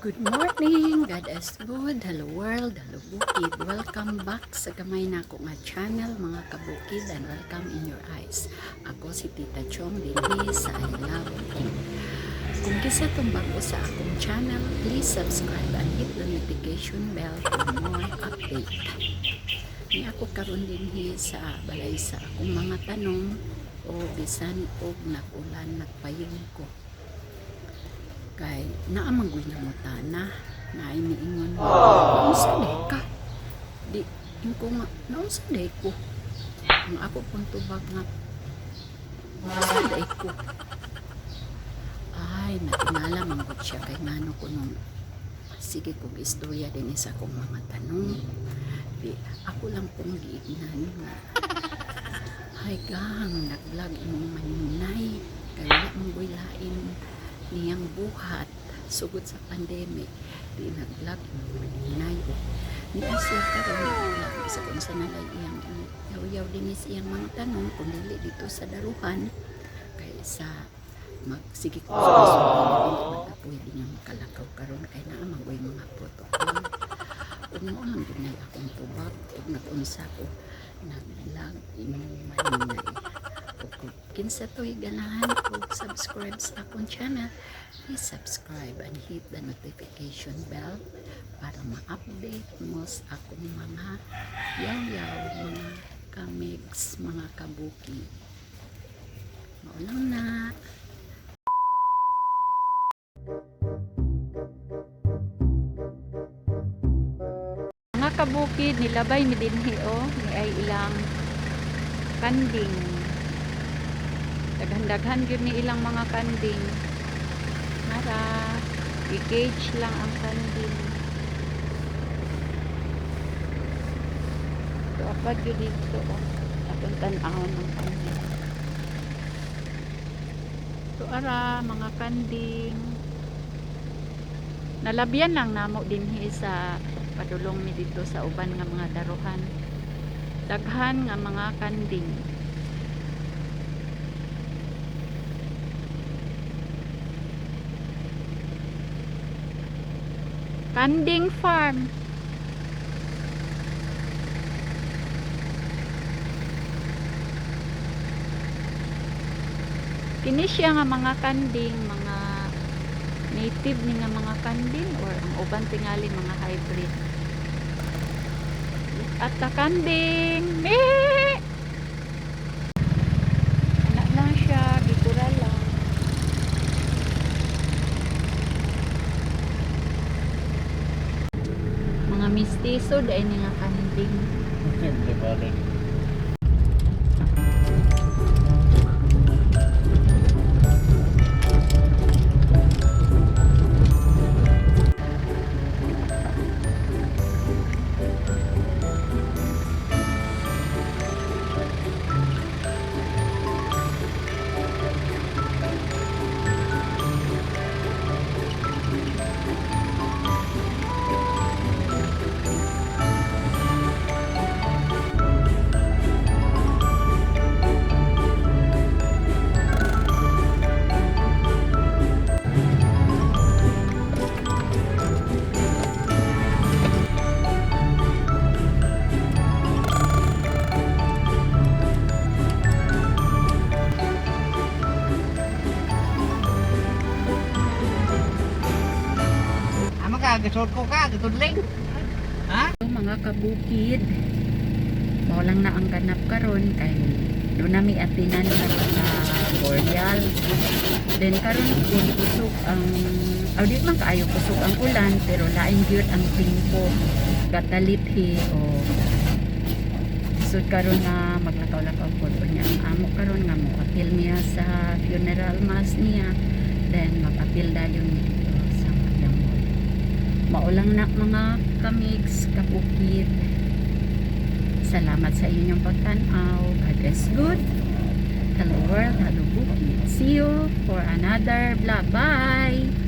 Good morning, God is good. Hello world, hello bukid. Welcome back sa gamay na ako nga channel mga kabukid, and welcome in your eyes. Ako si Tita Chong dinhi sa I Love You. Kung kisa itong bago sa akong channel, please subscribe and hit the notification bell for more update. Ni ako karon dinhi sa balay sa akong mga tanong o bisan og nakulan nagpayong ko. Kay naamanggoy na mutana na iniingon naunsa day ka di ko nga naunsa day ko ang ako pong tubag nga naunsa day ko ay natingala manggod siya kay ngano ko nung sige kong istorya din isa kong mga tanong di ako lang pong giignan nga ay gang nag-vlog imong maninay kay wala manggoy lain niyang buhat sugod sa pandemic di nag-vlog nayo niya siya karon nag-vlog sa kung sa nalay iyang yaw-yaw din iyang mga tanong kung dili dito sa daruhan kay sa magsige ko sa susunod matapoy din yung makalakaw karon kay naa mangoy mga protocol ug mo lang din akong tubag ug nagunsa ko nag-vlog imong maninay kinsa to'y ganahan ko subscribe sa akong channel, please subscribe and hit the notification bell para ma-update mo sa akong mga yaw-yaw, mga kamigs, mga kabuki. Maulang na. Mga kabukid, nilabay mi dinhi o, ni ay ilang kanding. Daghan-daghan yun ni ilang mga kanding. Mara, i-cage lang ang kanding. Ito apad yun dito. Atong tan-ahon ng kanding. Ito ara, mga kanding. Nalabyan lang namo dinhi sa padulong mi dito sa uban nga mga daruhan. Daghan nga mga kanding. Kanding farm. Kini siya nga mga kanding, mga native ni nga mga kanding or ang uban tingali mga hybrid. At ta kanding. Anak lang siya, gikura lang. Mga mistiso dahil nga kanding. Gisod ko ka, gitudling. Ha? Mga kabukid, mao lang na ang ganap karon kay do nami atinan sa Boreal. Then karon kun kusog ang di man kaayo kusog ang ulan pero lain gyud ang tingko gatalithi o sud karon na maglakaw-lakaw pod niya ang amo karon nga mo apil niya sa funeral mass niya then mag-apil dayon maulang na mga kamigs, kabukid. Salamat sa inyong pagtanaw. God is good. Hello world, hello bukid. See you for another vlog. Bye!